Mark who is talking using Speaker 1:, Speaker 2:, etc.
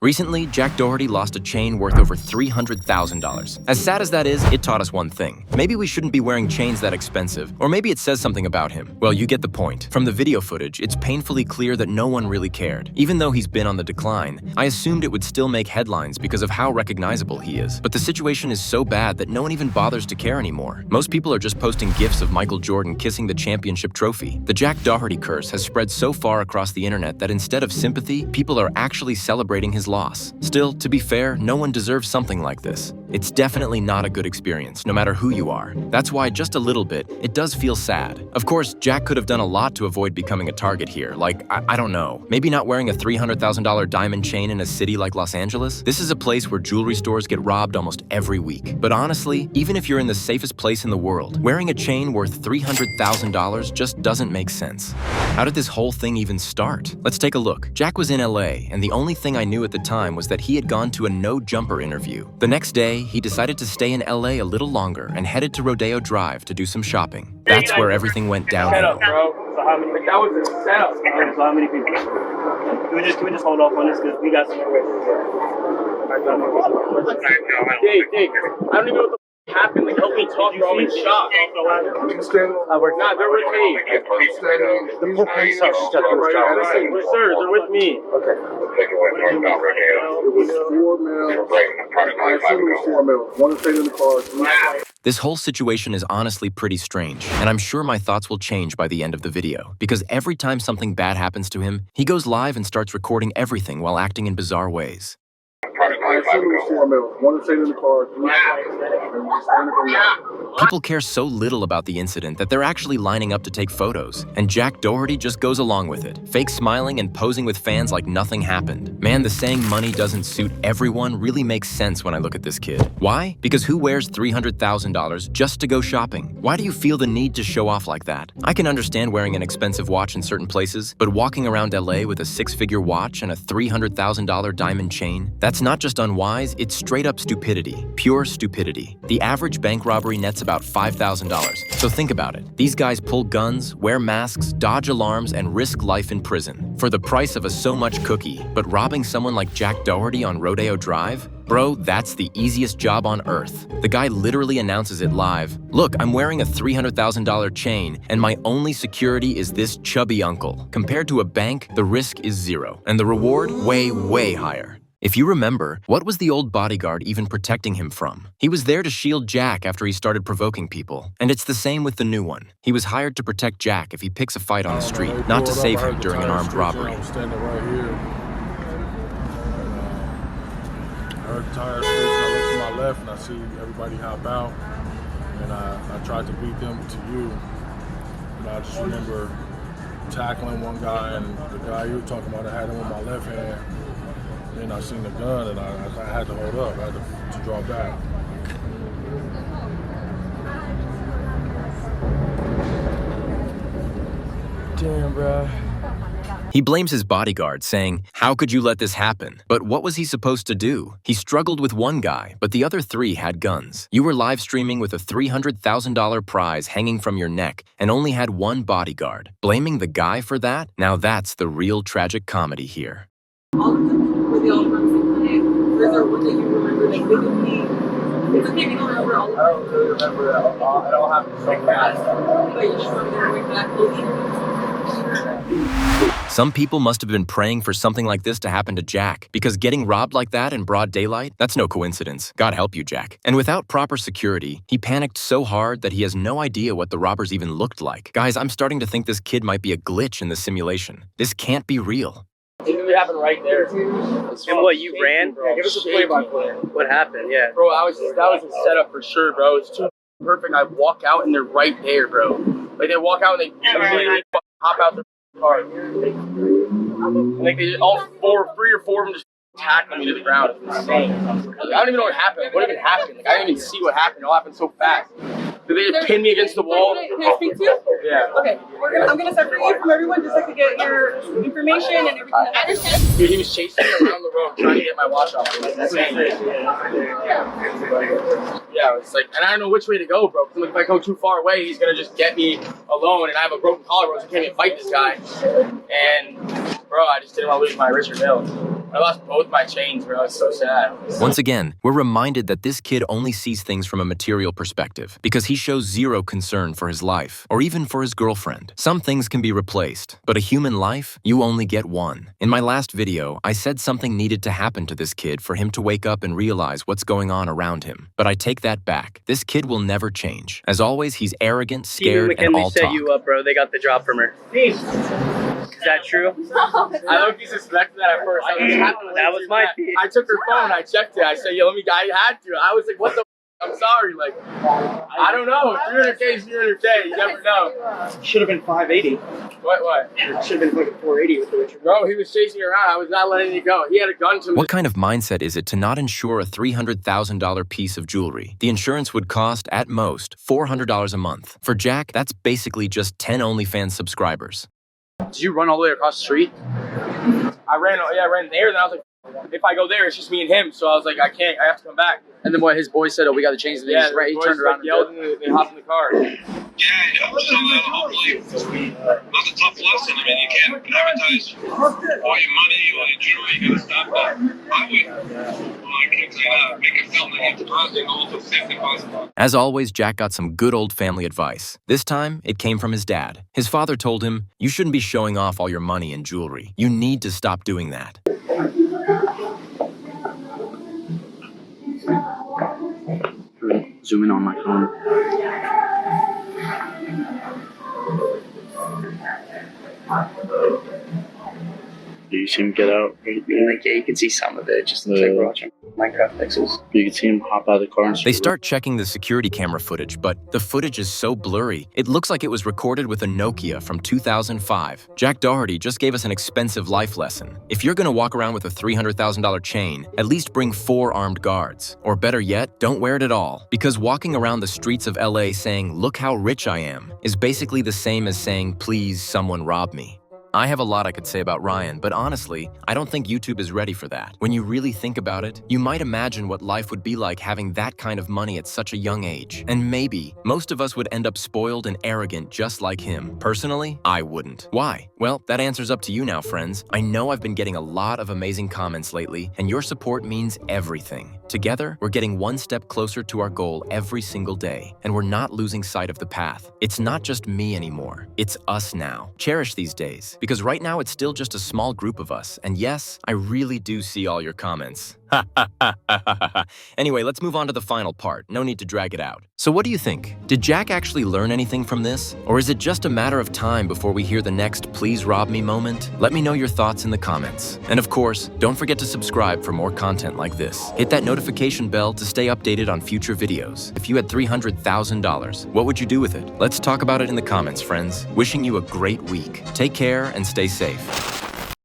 Speaker 1: Recently, Jack Doherty lost a chain worth over $300,000. As sad as that is, it taught us one thing. Maybe we shouldn't be wearing chains that expensive, or maybe it says something about him. Well, you get the point. From the video footage, it's painfully clear that no one really cared. Even though he's been on the decline, I assumed it would still make headlines because of how recognizable he is. But the situation is so bad that no one even bothers to care anymore. Most people are just posting gifs of Michael Jordan kissing the championship trophy. The Jack Doherty curse has spread so far across the internet that instead of sympathy, people are actually celebrating his loss. Still, to be fair, no one deserves something like this. It's definitely not a good experience, no matter who you are. That's why, just a little bit, it does feel sad. Of course, Jack could have done a lot to avoid becoming a target here, like, I don't know, maybe not wearing a $300,000 diamond chain in a city like Los Angeles? This is a place where jewelry stores get robbed almost every week. But honestly, even if you're in the safest place in the world, wearing a chain worth $300,000 just doesn't make sense. How did this whole thing even start? Let's take a look. Jack was in LA, and the only thing I knew at the time was that he had gone to a no-jumper interview. The next day, he decided to stay in LA a little longer and headed to Rodeo Drive to do some shopping. That's where everything went downhill.
Speaker 2: Bro. So how many? That was a setup. So how many people? Can we just hold off on this because we got some. Dave, I don't even know what the happened. Like, help me talk, bro. I'm in shock. Nah, they're with me. The police officers at the job. Listen, sir, they're with me. Okay.
Speaker 1: This whole situation is honestly pretty strange, and I'm sure my thoughts will change by the end of the video, because every time something bad happens to him, he goes live and starts recording everything while acting in bizarre ways. People care so little about the incident that they're actually lining up to take photos, and Jack Doherty just goes along with it, fake smiling and posing with fans like nothing happened. Man, the saying money doesn't suit everyone really makes sense when I look at this kid. Why? Because who wears $300,000 just to go shopping? Why do you feel the need to show off like that? I can understand wearing an expensive watch in certain places, but walking around LA with a six-figure watch and a $300,000 diamond chain? That's not just unwise, it's straight up stupidity. Pure stupidity. The average bank robbery nets about $5,000. So think about it. These guys pull guns, wear masks, dodge alarms, and risk life in prison for the price of a so much cookie. But robbing someone like Jack Doherty on Rodeo Drive? Bro, that's the easiest job on earth. The guy literally announces it live. Look, I'm wearing a $300,000 chain, and my only security is this chubby uncle. Compared to a bank, the risk is zero, and the reward way, way higher. If you remember, what was the old bodyguard even protecting him from? He was there to shield Jack after he started provoking people. And it's the same with the new one. He was hired to protect Jack if he picks a fight on the street, not to save him during an armed robbery.
Speaker 3: I was standing right here. I heard the tire switch, and I look to my left, and I see everybody hop out. And I tried to beat them to you. And I just remember tackling one guy, and the guy you were talking about, I had him with my left hand. Then I seen the gun, and I had to hold up. I had to draw back. Damn, bro.
Speaker 1: He blames his bodyguard, saying, "How could you let this happen?" But what was he supposed to do? He struggled with one guy, but the other three had guns. You were live streaming with a $300,000 prize hanging from your neck and only had one bodyguard. Blaming the guy for that? Now that's the real tragic comedy here.
Speaker 4: All of them were the all from the same clinic. Or is there one that you remember like vividly? It's okay if you don't remember all of them.
Speaker 2: I don't really remember it all. I don't have to so fast.
Speaker 4: But you just remember going back closely.
Speaker 1: Some people must have been praying for something like this to happen to Jack, because getting robbed like that in broad daylight, that's no coincidence. God help you, Jack. And without proper security, he panicked so hard that he has no idea what the robbers even looked like. Guys, I'm starting to think this kid might be a glitch in the simulation. This can't be real.
Speaker 2: It really happened right there.
Speaker 5: And what, you ran?
Speaker 2: Yeah, give us a play-by-play.
Speaker 5: What happened? Yeah.
Speaker 2: Bro, that was a setup for sure, bro. It's too perfect. I walk out and they're right there, bro. Like they walk out and they immediately hop out their car. And like they all three or four of them just tackling me to the ground. It's insane. I don't even know what happened. What even happened? Like I didn't even see what happened. It all happened so fast. Did they just pin me against the wall?
Speaker 4: Can I speak to you?
Speaker 2: Yeah.
Speaker 4: Okay, I'm gonna separate you from everyone just like to get your information and everything. I understand.
Speaker 2: Dude, he was chasing me around the road trying to get my watch off. It was insane. Yeah, it's like, and I don't know which way to go, bro. Because if I go too far away, he's gonna just get me alone, and I have a broken collarbone, so I can't even fight this guy. And Bro, I just didn't want to lose my wrist or nails. I lost both my chains, bro. It's so sad.
Speaker 1: Once again, we're reminded that this kid only sees things from a material perspective because he shows zero concern for his life or even for his girlfriend. Some things can be replaced, but a human life, you only get one. In my last video, I said something needed to happen to this kid for him to wake up and realize what's going on around him. But I take that back. This kid will never change. As always, he's arrogant, scared, and all
Speaker 5: set
Speaker 1: talk.
Speaker 5: you up, bro. They got the job from her. Is that true?
Speaker 2: I low-key suspected that at first.
Speaker 5: That was my feed.
Speaker 2: I took her phone, I checked it. I said, yo, I had to. I was like, what the I'm sorry. Like, I don't know. 300K is 300K. You never know.
Speaker 5: Should have been 580.
Speaker 2: What?
Speaker 5: It should have been like a 480 with the Richard.
Speaker 2: Bro, he was chasing around. I was not letting it go. He had a gun to me.
Speaker 1: What kind of mindset is it to not insure a $300,000 piece of jewelry? The insurance would cost, at most, $400 a month. For Jack, that's basically just 10 OnlyFans subscribers.
Speaker 2: Did you run all the way across the street? I ran there, and I was like, if I go there, it's just me and him. So I was like, I can't. I have to come back.
Speaker 6: And then what his boy said, oh, we got to change the
Speaker 2: Yeah,
Speaker 6: right. He turned around and
Speaker 2: yelled, and they hopped in the car.
Speaker 7: Yeah, hopefully that's a tough lesson. I mean, you can't advertise all your money or your jewelry. You gotta stop that. I can't say that. Make it felt like it's causing all the safety possible.
Speaker 1: As always, Jack got some good old family advice. This time, it came from his dad. His father told him, you shouldn't be showing off all your money and jewelry. You need to stop doing that.
Speaker 6: Zoom in on my phone. Do you see him get out?
Speaker 5: Like, yeah, you can see some of it. Just looks like we're watching Minecraft pixels.
Speaker 6: You can see him hop out of the car and
Speaker 1: They start checking the security camera footage, but the footage is so blurry, it looks like it was recorded with a Nokia from 2005. Jack Doherty just gave us an expensive life lesson. If you're gonna walk around with a $300,000 chain, at least bring 4 armed guards. Or better yet, don't wear it at all. Because walking around the streets of LA saying, look how rich I am, is basically the same as saying, please, someone rob me. I have a lot I could say about Ryan, but honestly, I don't think YouTube is ready for that. When you really think about it, you might imagine what life would be like having that kind of money at such a young age. And maybe, most of us would end up spoiled and arrogant just like him. Personally, I wouldn't. Why? Well, that answer's up to you now, friends. I know I've been getting a lot of amazing comments lately, and your support means everything. Together, we're getting one step closer to our goal every single day, and we're not losing sight of the path. It's not just me anymore. It's us now. Cherish these days. Because right now it's still just a small group of us, and yes, I really do see all your comments. Anyway, let's move on to the final part. No need to drag it out. So what do you think? Did Jack actually learn anything from this? Or is it just a matter of time before we hear the next please rob me moment? Let me know your thoughts in the comments. And of course, don't forget to subscribe for more content like this. Hit that notification bell to stay updated on future videos. If you had $300,000, what would you do with it? Let's talk about it in the comments, friends. Wishing you a great week. Take care and stay safe.